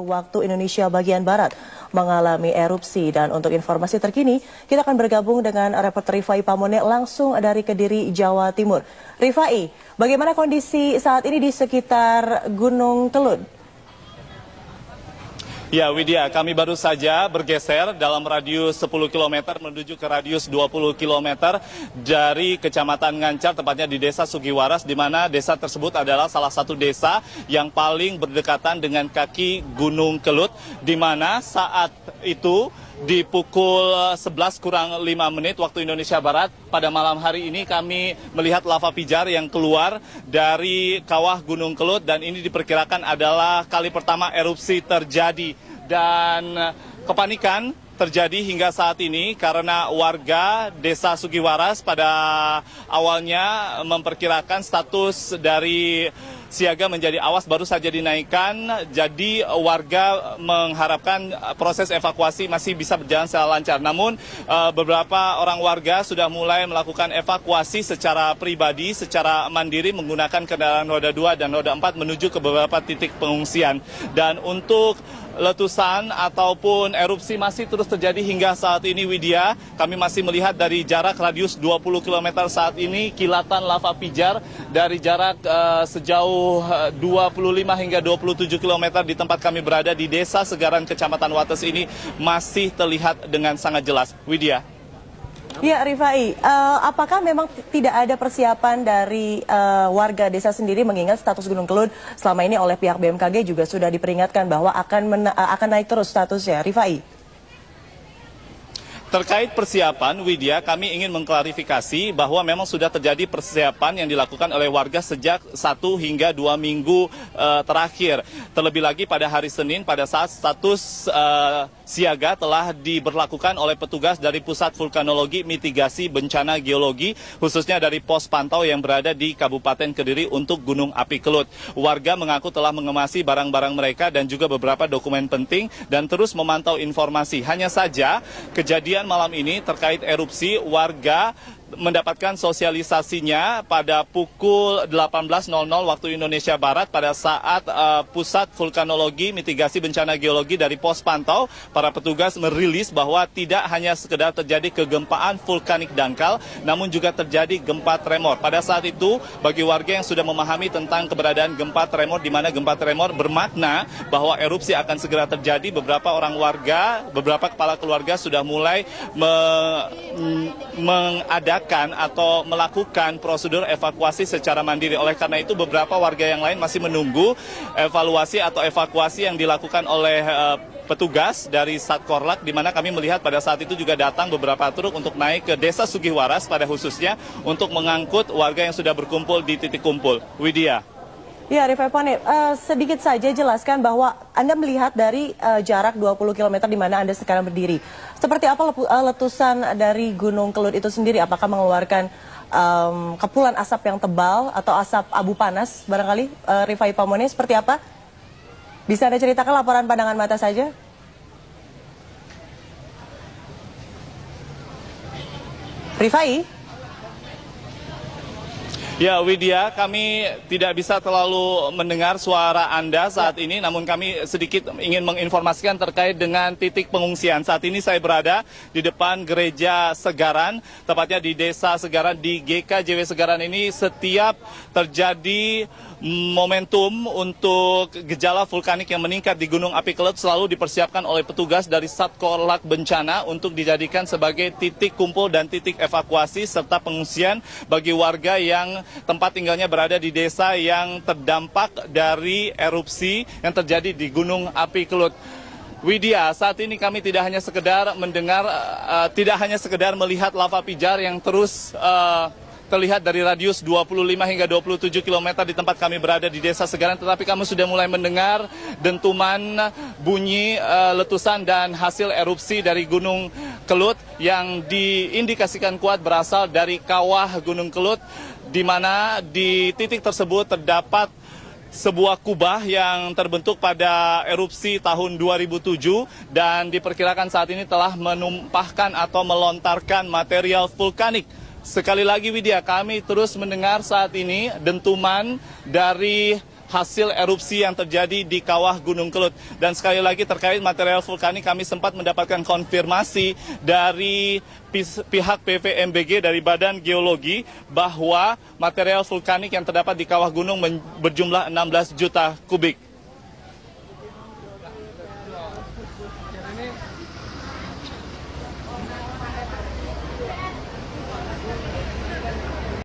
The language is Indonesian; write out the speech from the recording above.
waktu Indonesia bagian Barat mengalami erupsi. Dan untuk informasi terkini, kita akan bergabung dengan reporter Rifai Pamone langsung dari Kediri, Jawa Timur. Rifai, bagaimana kondisi saat ini di sekitar Gunung Kelud? Ya Widya, kami baru saja bergeser dalam radius 10 km menuju ke radius 20 km dari Kecamatan Ngancar, tepatnya di Desa Sugiwaras, di mana desa tersebut adalah salah satu desa yang paling berdekatan dengan kaki Gunung Kelud, di mana saat itu di pukul 11 kurang 5 menit waktu Indonesia Barat pada malam hari ini kami melihat lava pijar yang keluar dari kawah Gunung Kelud, dan ini diperkirakan adalah kali pertama erupsi terjadi, dan kepanikan terjadi hingga saat ini karena warga desa Sugiwaras pada awalnya memperkirakan status dari siaga menjadi awas baru saja dinaikkan, jadi warga mengharapkan proses evakuasi masih bisa berjalan secara lancar. Namun beberapa orang warga sudah mulai melakukan evakuasi secara pribadi, secara mandiri menggunakan kendaraan roda 2 dan roda 4 menuju ke beberapa titik pengungsian. Dan untuk letusan ataupun erupsi masih terus terjadi hingga saat ini, Widya. Kami masih melihat dari jarak radius 20 km saat ini kilatan lava pijar dari jarak sejauh 25 hingga 27 km di tempat kami berada di Desa Segaran, Kecamatan Wates ini masih terlihat dengan sangat jelas, Widya. Ya, Rifai, apakah memang tidak ada persiapan dari warga desa sendiri, mengingat status Gunung Kelud selama ini oleh pihak BMKG juga sudah diperingatkan bahwa akan naik terus statusnya, Rifai? Terkait persiapan, Widya, kami ingin mengklarifikasi bahwa memang sudah terjadi persiapan yang dilakukan oleh warga sejak 1 hingga 2 minggu terakhir. Terlebih lagi pada hari Senin, pada saat status siaga telah diberlakukan oleh petugas dari Pusat Vulkanologi Mitigasi Bencana Geologi, khususnya dari pos pantau yang berada di Kabupaten Kediri untuk Gunung Api Kelud. Warga mengaku telah mengemasi barang-barang mereka dan juga beberapa dokumen penting dan terus memantau informasi. Hanya saja kejadian malam ini terkait erupsi, warga mendapatkan sosialisasinya pada pukul 18.00 waktu Indonesia Barat pada saat Pusat Vulkanologi Mitigasi Bencana Geologi dari pos pantau, para petugas merilis bahwa tidak hanya sekedar terjadi kegempaan vulkanik dangkal, namun juga terjadi gempa tremor. Pada saat itu, bagi warga yang sudah memahami tentang keberadaan gempa tremor, di mana gempa tremor bermakna bahwa erupsi akan segera terjadi, beberapa orang warga, beberapa kepala keluarga sudah mulai mengadakan atau melakukan prosedur evakuasi secara mandiri. Oleh karena itu, beberapa warga yang lain masih menunggu evaluasi atau evakuasi yang dilakukan oleh petugas dari Satkorlak, di mana kami melihat pada saat itu juga datang beberapa truk untuk naik ke Desa Sugiwaras pada khususnya untuk mengangkut warga yang sudah berkumpul di titik kumpul. Widya. Ya, Rifai Pone, sedikit saja jelaskan bahwa Anda melihat dari jarak 20 km di mana Anda sekarang berdiri. Seperti apa letusan dari Gunung Kelud itu sendiri? Apakah mengeluarkan kepulan asap yang tebal atau asap abu panas barangkali? Rifai Pamone, seperti apa? Bisa Anda ceritakan laporan pandangan mata saja? Rifai? Ya Widya, kami tidak bisa terlalu mendengar suara Anda saat ini, namun kami sedikit ingin menginformasikan terkait dengan titik pengungsian. Saat ini saya berada di depan Gereja Segaran, tepatnya di Desa Segaran, di GKJW Segaran ini. Setiap terjadi momentum untuk gejala vulkanik yang meningkat di Gunung Api Kelud selalu dipersiapkan oleh petugas dari Satkorlak Bencana untuk dijadikan sebagai titik kumpul dan titik evakuasi serta pengungsian bagi warga yang tempat tinggalnya berada di desa yang terdampak dari erupsi yang terjadi di Gunung Api Kelud. Widya, saat ini kami tidak hanya sekedar mendengar, tidak hanya sekedar melihat lava pijar yang terus terlihat dari radius 25 hingga 27 km di tempat kami berada di Desa Segaran, tetapi kami sudah mulai mendengar dentuman bunyi letusan dan hasil erupsi dari Gunung Kelud yang diindikasikan kuat berasal dari kawah Gunung Kelud, di mana di titik tersebut terdapat sebuah kubah yang terbentuk pada erupsi tahun 2007 dan diperkirakan saat ini telah menumpahkan atau melontarkan material vulkanik. Sekali lagi Widya, kami terus mendengar saat ini dentuman dari hasil erupsi yang terjadi di kawah Gunung Kelut. Dan sekali lagi terkait material vulkanik, kami sempat mendapatkan konfirmasi dari pihak PVMBG dari Badan Geologi bahwa material vulkanik yang terdapat di kawah gunung berjumlah 16 juta kubik.